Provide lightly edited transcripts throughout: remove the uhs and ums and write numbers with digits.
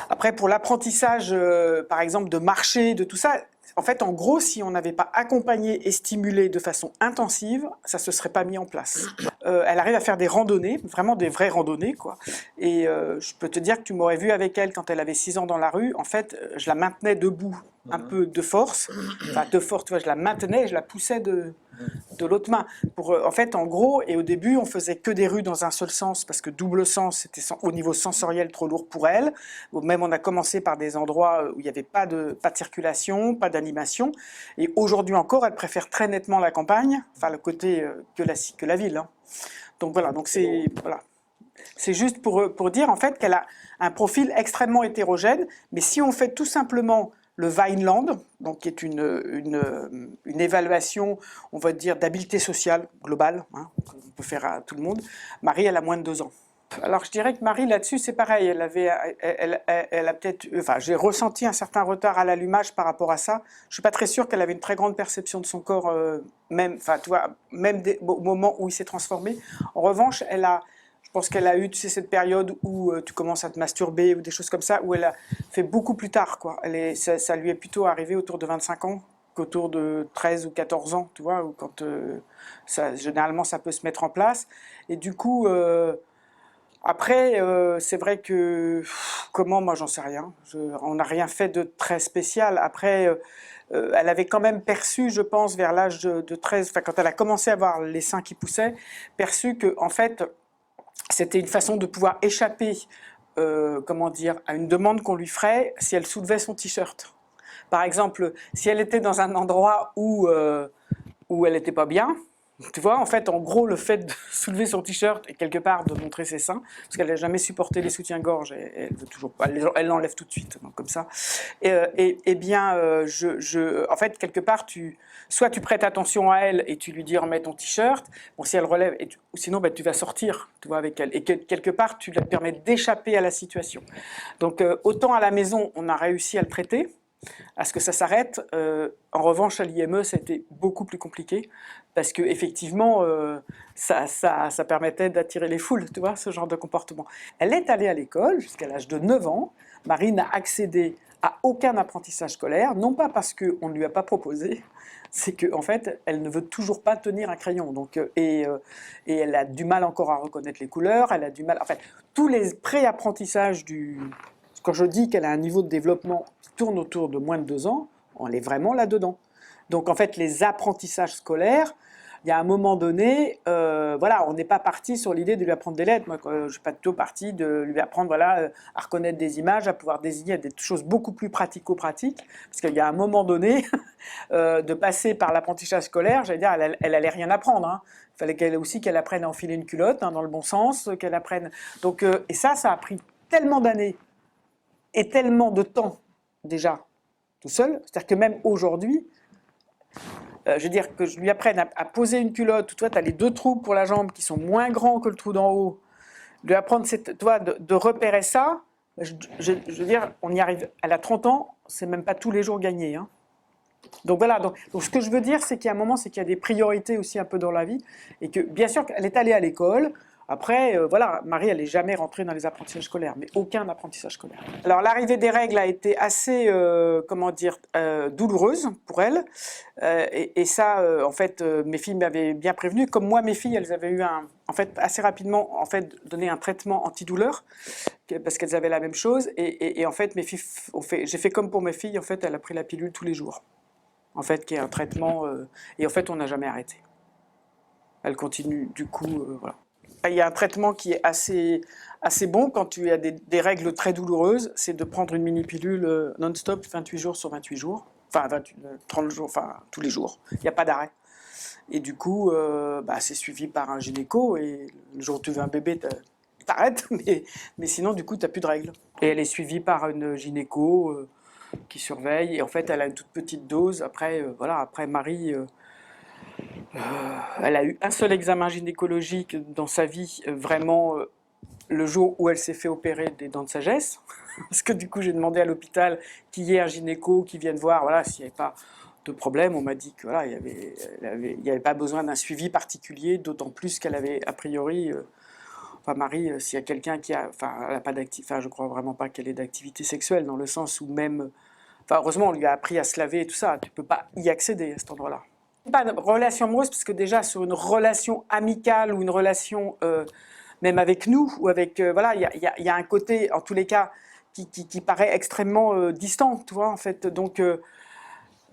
Après, pour l'apprentissage, par exemple, de marcher, de tout ça, en fait, en gros, si on n'avait pas accompagné et stimulé de façon intensive, ça ne se serait pas mis en place. Elle arrive à faire des randonnées, vraiment des vraies randonnées, quoi. Et je peux te dire que tu m'aurais vu avec elle quand elle avait 6 ans dans la rue. En fait, je la maintenais debout, un peu de force. Enfin, de force, tu vois, je la maintenais et je la poussais de l'autre main. En fait, en gros, et au début, on faisait que des rues dans un seul sens, parce que double sens, c'était au niveau sensoriel trop lourd pour elle. Même on a commencé par des endroits où il n'y avait pas de circulation, pas d'animation. Et aujourd'hui encore, elle préfère très nettement la campagne, enfin le côté que la ville. Hein. Donc voilà, donc c'est juste pour dire en fait qu'elle a un profil extrêmement hétérogène, mais si on fait tout simplement le Vineland, donc qui est une évaluation, on va dire, d'habileté sociale globale, hein, qu'on peut faire à tout le monde, Marie, elle a moins de 2 ans. Alors je dirais que Marie là-dessus c'est pareil, elle a peut-être, enfin j'ai ressenti un certain retard à l'allumage par rapport à ça. Je suis pas très sûr qu'elle avait une très grande perception de son corps, même, enfin tu vois, même au moment où il s'est transformé. En revanche, je pense qu'elle a eu, tu sais, cette période où tu commences à te masturber ou des choses comme ça, où elle a fait beaucoup plus tard, quoi. Ça lui est plutôt arrivé autour de 25 ans qu'autour de 13 ou 14 ans, tu vois, ou quand généralement ça peut se mettre en place. Et du coup, après, c'est vrai que, comment, moi j'en sais rien. On n'a rien fait de très spécial. Après, elle avait quand même perçu, je pense, vers l'âge de 13, enfin quand elle a commencé à avoir les seins qui poussaient, perçu que, en fait, c'était une façon de pouvoir échapper, comment dire, à une demande qu'on lui ferait si elle soulevait son t-shirt. Par exemple, si elle était dans un endroit où elle n'était pas bien, tu vois, en fait, en gros, le fait de soulever son t-shirt et quelque part de montrer ses seins, parce qu'elle n'a jamais supporté les soutiens-gorge, et elle veut toujours pas, elle l'enlève tout de suite, donc, comme ça. Et bien, en fait, quelque part, soit tu prêtes attention à elle et tu lui dis remets ton t-shirt, bon, si elle relève, ou sinon, ben, tu vas sortir, tu vois, avec elle, et quelque part, tu lui permets d'échapper à la situation. Donc, autant à la maison, on a réussi à le traiter, à ce que ça s'arrête. En revanche, à l'IME, ça a été beaucoup plus compliqué parce que effectivement, ça permettait d'attirer les foules, tu vois, ce genre de comportement. Elle est allée à l'école jusqu'à l'âge de 9 ans. Marie n'a accédé à aucun apprentissage scolaire, non pas parce qu'on ne lui a pas proposé, c'est qu'en fait, elle ne veut toujours pas tenir un crayon. Donc, et elle a du mal encore à reconnaître les couleurs, elle a du mal... En fait, tous les pré-apprentissages quand je dis qu'elle a un niveau de développement qui tourne autour de moins de 2 ans, on est vraiment là-dedans. Donc en fait, les apprentissages scolaires, il y a un moment donné, voilà, on n'est pas parti sur l'idée de lui apprendre des lettres. Moi, je suis pas plutôt parti de lui apprendre, voilà, à reconnaître des images, à pouvoir désigner des choses beaucoup plus pratico-pratiques. Parce qu'il y a un moment donné, de passer par l'apprentissage scolaire, j'allais dire, elle allait rien apprendre. Hein. Il fallait qu'elle apprenne à enfiler une culotte, hein, dans le bon sens, qu'elle apprenne. Donc, et ça a pris tellement d'années et tellement de temps déjà tout seul, c'est-à-dire que même aujourd'hui, je veux dire que je lui apprenne à poser une culotte, toi tu as les 2 trous pour la jambe qui sont moins grands que le trou d'en haut, de lui apprendre de repérer ça, je veux dire, on y arrive, elle a 30 ans, c'est même pas tous les jours gagné. Hein. Donc voilà, donc ce que je veux dire, c'est qu'il y a un moment, c'est qu'il y a des priorités aussi un peu dans la vie, et que bien sûr qu'elle est allée à l'école. Après, voilà, Marie, elle n'est jamais rentrée dans les apprentissages scolaires, mais aucun apprentissage scolaire. Alors l'arrivée des règles a été assez, comment dire, douloureuse pour elle, et ça, en fait, mes filles m'avaient bien prévenu. Comme moi, mes filles, elles avaient eu en fait, assez rapidement, en fait, donné un traitement antidouleur, parce qu'elles avaient la même chose, et en fait, mes filles j'ai fait comme pour mes filles, en fait, elle a pris la pilule tous les jours. En fait, qui est un traitement, et en fait, on n'a jamais arrêté. Elle continue, du coup, voilà. Il y a un traitement qui est assez bon quand tu as des règles très douloureuses, c'est de prendre une mini-pilule non-stop, 28 jours sur 28 jours, enfin 30 jours, enfin tous les jours, il n'y a pas d'arrêt. Et du coup, c'est suivi par un gynéco, et le jour où tu veux un bébé, t'arrêtes, mais sinon, du coup, tu n'as plus de règles. Et elle est suivie par une gynéco qui surveille, et en fait, elle a une toute petite dose. Après, voilà, après Marie... elle a eu un seul examen gynécologique dans sa vie, vraiment le jour où elle s'est fait opérer des dents de sagesse, parce que du coup j'ai demandé à l'hôpital qu'il y ait un gynéco qui vienne voir, voilà, s'il n'y avait pas de problème. On m'a dit que voilà, il n'y avait pas besoin d'un suivi particulier, d'autant plus qu'elle avait a priori, Enfin, Marie, s'il y a quelqu'un qui a... Enfin, elle a pas d'activité... Enfin, je crois vraiment pas qu'elle ait d'activité sexuelle, dans le sens où même... Enfin, heureusement, on lui a appris à se laver et tout ça. Tu peux pas y accéder à cet endroit-là. Pas de relation amoureuse, parce que déjà, sur une relation amicale ou une relation... même avec nous, ou avec... voilà, il y a un côté, en tous les cas, qui paraît extrêmement distant, tu vois, en fait. Donc...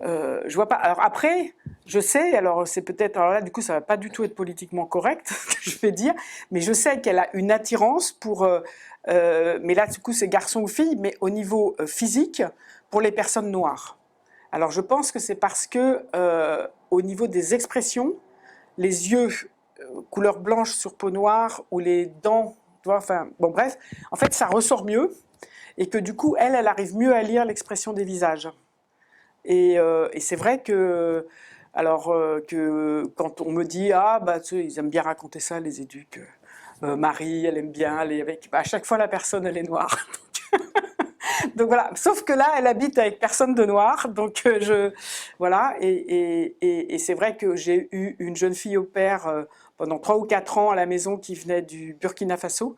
je vois pas. Alors après, je sais, alors c'est peut-être, alors là du coup ça va pas du tout être politiquement correct, ce que je vais dire, mais je sais qu'elle a une attirance pour, mais là du coup c'est garçon ou fille, mais au niveau physique pour les personnes noires. Alors je pense que c'est parce que au niveau des expressions, les yeux couleur blanche sur peau noire ou les dents, tu vois, enfin bon bref, en fait ça ressort mieux et que du coup elle arrive mieux à lire l'expression des visages. Et c'est vrai que, alors que quand on me dit ah bah tu sais, ils aiment bien raconter ça les éduques, Marie elle aime bien aller avec, bah, à chaque fois la personne elle est noire. Donc voilà, sauf que là elle habite avec personne de noir, donc voilà et c'est vrai que j'ai eu une jeune fille au père pendant 3 ou 4 ans à la maison qui venait du Burkina Faso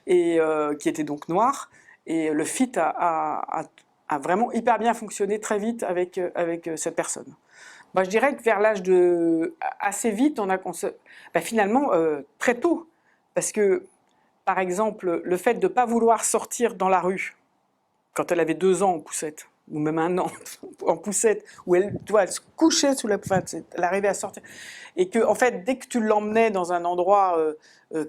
et qui était donc noire et le fit a vraiment hyper bien fonctionné très vite avec cette personne. Moi, je dirais que vers l'âge de... assez vite, on a finalement très tôt, parce que par exemple, le fait de ne pas vouloir sortir dans la rue, quand elle avait 2 ans en poussette, ou même 1 an en poussette, où elle, tu vois, elle se couchait sous la poussette, elle arrivait à sortir, et que en fait, dès que tu l'emmenais dans un endroit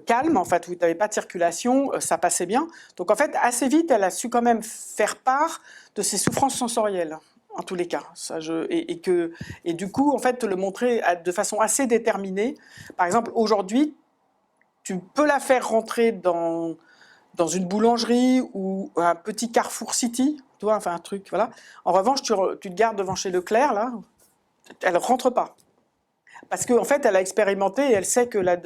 calme, en fait, où tu n'avais pas de circulation, ça passait bien. Donc en fait, assez vite, elle a su quand même faire part de ses souffrances sensorielles, en tous les cas. Ça, et du coup, en fait, te le montrer de façon assez déterminée. Par exemple, aujourd'hui, tu peux la faire rentrer dans une boulangerie ou un petit Carrefour City, tu vois, enfin un truc, voilà. En revanche, tu te gardes devant chez Leclerc, là, elle rentre pas. Parce qu'en fait, elle a expérimenté et elle sait que là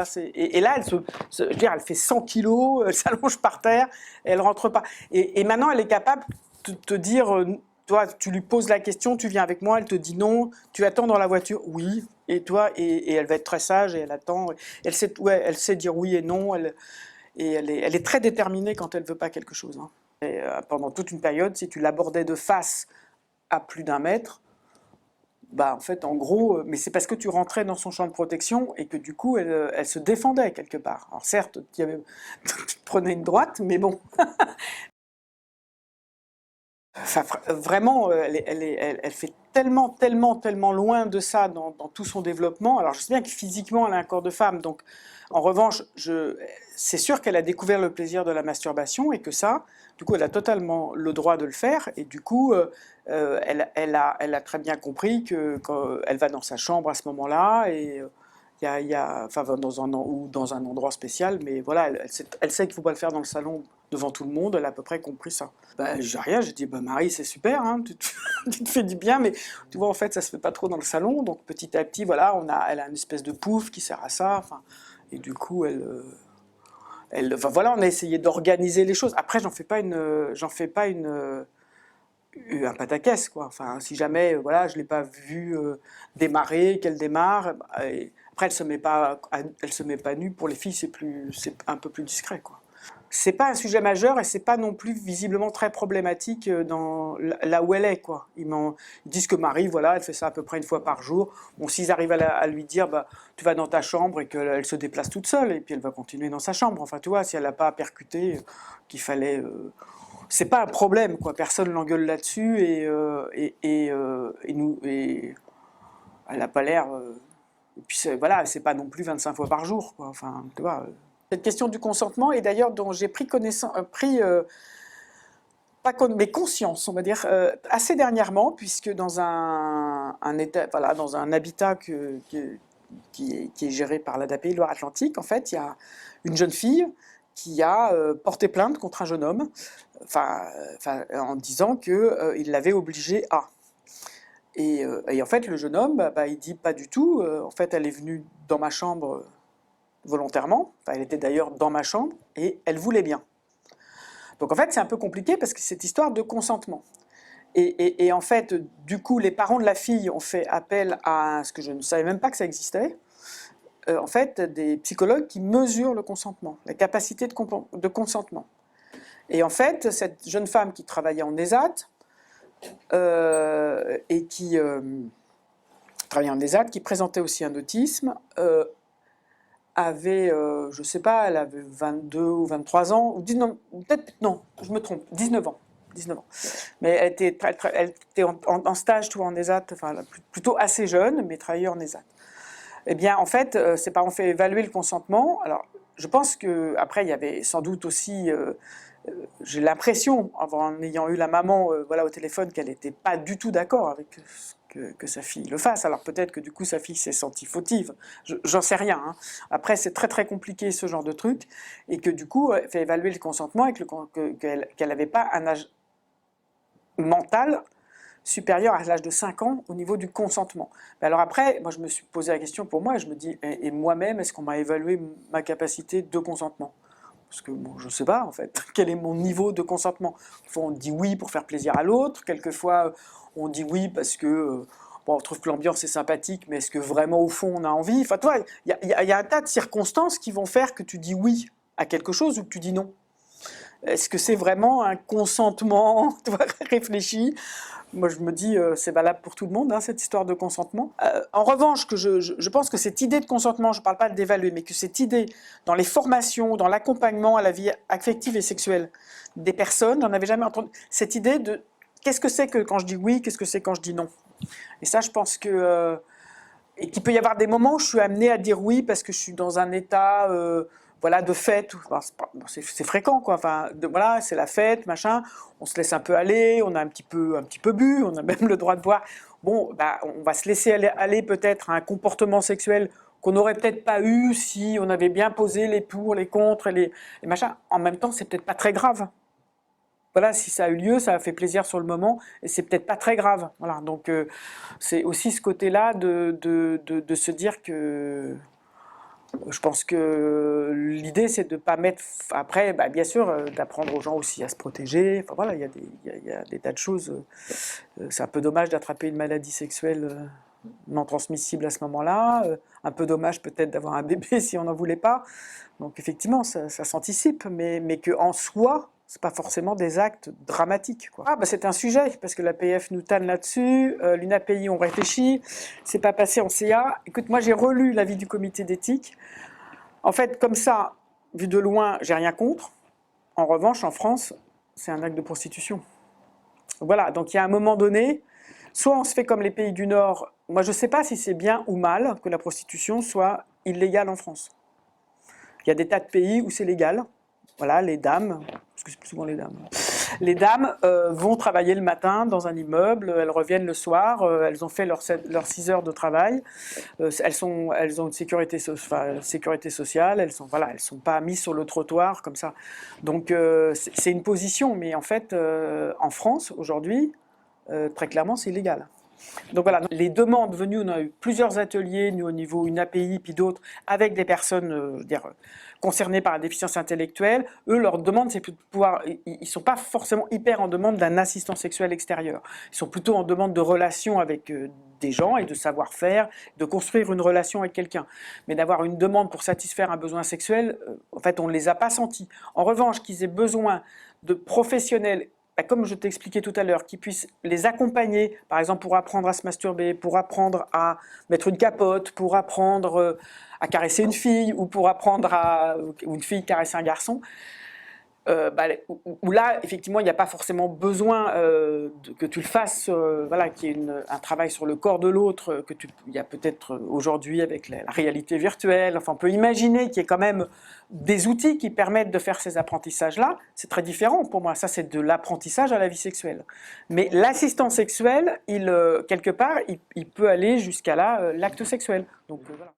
c'est... Et là, je veux dire, elle fait 100 kilos, elle s'allonge par terre, et elle rentre pas. Et maintenant, elle est capable de te dire, toi, tu lui poses la question, tu viens avec moi, elle te dit non, tu attends dans la voiture, oui, et toi, et elle va être très sage et elle attend. Elle sait, ouais, elle sait dire oui et non, et elle est très déterminée quand elle veut pas quelque chose. Hein. Et, pendant toute une période, si tu l'abordais de face à plus d'1 mètre, bah en fait, en gros, mais c'est parce que tu rentrais dans son champ de protection et que du coup, elle se défendait quelque part. Alors certes, tu prenais une droite, mais bon. Enfin, vraiment, elle fait tellement loin de ça dans tout son développement. Alors je sais bien que physiquement, elle a un corps de femme, donc en revanche, c'est sûr qu'elle a découvert le plaisir de la masturbation et que ça, du coup, elle a totalement le droit de le faire et du coup, elle a très bien compris que quand elle va dans sa chambre à ce moment-là et enfin, ou dans un endroit spécial, mais voilà, elle sait qu'il ne faut pas le faire dans le salon devant tout le monde, elle a à peu près compris ça. Bah, j'ai rien, j'ai dit, bah Marie, c'est super, hein, tu te fais du bien, mais tu vois, en fait, ça se fait pas trop dans le salon, donc petit à petit, voilà, elle a une espèce de pouf qui sert à ça, enfin, et du coup, enfin, voilà, on a essayé d'organiser les choses. Après, j'en fais pas un pataquès, quoi. Enfin, si jamais, voilà, je l'ai pas vu démarrer, qu'elle démarre, après, elle se met pas nue. Pour les filles, c'est un peu plus discret, quoi. C'est pas un sujet majeur et c'est pas non plus visiblement très problématique dans là où elle est, quoi. Ils disent que Marie, voilà, elle fait ça à peu près 1 fois par jour. Bon, s'ils arrivent à lui dire, bah, tu vas dans ta chambre et qu'elle se déplace toute seule et puis elle va continuer dans sa chambre. Enfin, tu vois, si elle n'a pas à percuter qu'il fallait, c'est pas un problème, quoi. Personne l'engueule là-dessus et elle n'a pas l'air. Et puis voilà, c'est pas non plus 25 fois par jour, quoi. Enfin, tu vois. Cette question du consentement est d'ailleurs dont j'ai pris connaissance, mais conscience, on va dire, assez dernièrement, puisque dans dans un habitat qui est géré par l'ADAPI Loire-Atlantique, en fait, il y a une jeune fille qui a porté plainte contre un jeune homme, en disant qu'il l'avait obligée à. Et en fait, le jeune homme, il dit pas du tout. En fait, elle est venue dans ma chambre volontairement. Enfin, elle était d'ailleurs dans ma chambre et elle voulait bien. Donc en fait, c'est un peu compliqué parce que c'est cette histoire de consentement. Et en fait, du coup, les parents de la fille ont fait appel à ce que je ne savais même pas que ça existait, en fait des psychologues qui mesurent le consentement, la capacité de consentement. Et en fait, cette jeune femme qui travaillait en ESAT, et qui travaillait en ESAT, qui présentait aussi un autisme, avait, je ne sais pas, elle avait 22 ou 23 ans, ou 19, peut-être, non, je me trompe, 19 ans. 19 ans. Mais elle était en stage, tout en ESAT, enfin, plutôt assez jeune, mais travaillait en ESAT. Eh bien, en fait, ses parents ont fait évaluer le consentement. Alors, je pense qu'après, il y avait sans doute aussi, j'ai l'impression, en ayant eu la maman voilà, au téléphone, qu'elle n'était pas du tout d'accord avec que sa fille le fasse. Alors peut-être que du coup sa fille s'est sentie fautive, j'en sais rien. Hein. Après c'est très très compliqué ce genre de truc, et que du coup elle fait évaluer le consentement et qu'elle n'avait pas un âge mental supérieur à l'âge de 5 ans au niveau du consentement. Mais alors après, moi je me suis posé la question pour moi, et je me dis, et moi-même, est-ce qu'on m'a évalué ma capacité de consentement ? Parce que bon, je ne sais pas en fait, quel est mon niveau de consentement. Quelquefois on dit oui pour faire plaisir à l'autre, quelquefois on dit oui parce que bon, on trouve que l'ambiance est sympathique, mais est-ce que vraiment au fond on a envie ? Enfin toi, il y a un tas de circonstances qui vont faire que tu dis oui à quelque chose ou que tu dis non. Est-ce que c'est vraiment un consentement réfléchi ? Moi, je me dis, c'est valable pour tout le monde, hein, cette histoire de consentement. En revanche, je pense que cette idée de consentement, je ne parle pas d'évaluer, mais que cette idée, dans les formations, dans l'accompagnement à la vie affective et sexuelle des personnes, j'en avais jamais entendu, cette idée de qu'est-ce que c'est que quand je dis oui, qu'est-ce que c'est quand je dis non. Et ça, je pense que... et qu'il peut y avoir des moments où je suis amenée à dire oui parce que je suis dans un état... voilà, de fête, c'est fréquent, quoi. Enfin, voilà, c'est la fête, machin. On se laisse un peu aller, on a un petit peu bu, on a même le droit de boire. Bon, bah, on va se laisser aller peut-être à un comportement sexuel qu'on n'aurait peut-être pas eu si on avait bien posé les pour, les contre, et les machins. En même temps, c'est peut-être pas très grave. Voilà, si ça a eu lieu, ça a fait plaisir sur le moment, et c'est peut-être pas très grave. Voilà, donc c'est aussi ce côté-là de se dire que... Je pense que l'idée, c'est de ne pas mettre... Après, bah, bien sûr, d'apprendre aux gens aussi à se protéger. Enfin, voilà, il y a des tas de choses. C'est un peu dommage d'attraper une maladie sexuelle non transmissible à ce moment-là. Un peu dommage peut-être d'avoir un bébé si on n'en voulait pas. Donc effectivement, ça s'anticipe, mais qu'en soi, c'est pas forcément des actes dramatiques, quoi. Ah, bah, c'est un sujet, parce que l'APF nous tanne là-dessus, l'UNAPI on réfléchit, c'est pas passé en CA. Écoute, moi j'ai relu l'avis du comité d'éthique. En fait, comme ça, vu de loin, j'ai rien contre. En revanche, en France, c'est un acte de prostitution. Voilà, donc il y a un moment donné, soit on se fait comme les pays du Nord. Moi je sais pas si c'est bien ou mal que la prostitution soit illégale en France. Il y a des tas de pays où c'est légal. Voilà, les dames, parce que c'est plus souvent les dames. Les dames vont travailler le matin dans un immeuble, elles reviennent le soir, elles ont fait leurs 6 heures de travail, elles ont une sécurité sociale, elles sont pas mises sur le trottoir comme ça. Donc c'est une position, mais en fait, en France, aujourd'hui, très clairement, c'est illégal. Donc voilà, les demandes venues, on a eu plusieurs ateliers, nous au niveau UNAPI, puis d'autres, avec des personnes, je veux dire, concernées par la déficience intellectuelle. Eux, leur demande, c'est de pouvoir, ils ne sont pas forcément hyper en demande d'un assistant sexuel extérieur. Ils sont plutôt en demande de relations avec des gens et de savoir-faire, de construire une relation avec quelqu'un. Mais d'avoir une demande pour satisfaire un besoin sexuel, en fait, on ne les a pas sentis. En revanche, qu'ils aient besoin de professionnels, comme je t'ai expliqué tout à l'heure, qui puissent les accompagner, par exemple pour apprendre à se masturber, pour apprendre à mettre une capote, pour apprendre à caresser une fille, ou pour apprendre ou une fille caresser un garçon, où là, effectivement, il n'y a pas forcément besoin que tu le fasses, voilà, qu'il y ait un travail sur le corps de l'autre, il y a peut-être aujourd'hui avec la réalité virtuelle, enfin on peut imaginer qu'il y ait quand même des outils qui permettent de faire ces apprentissages-là. C'est très différent pour moi, ça c'est de l'apprentissage à la vie sexuelle. Mais l'assistant sexuel, quelque part, il peut aller jusqu'à l'acte sexuel. Donc voilà.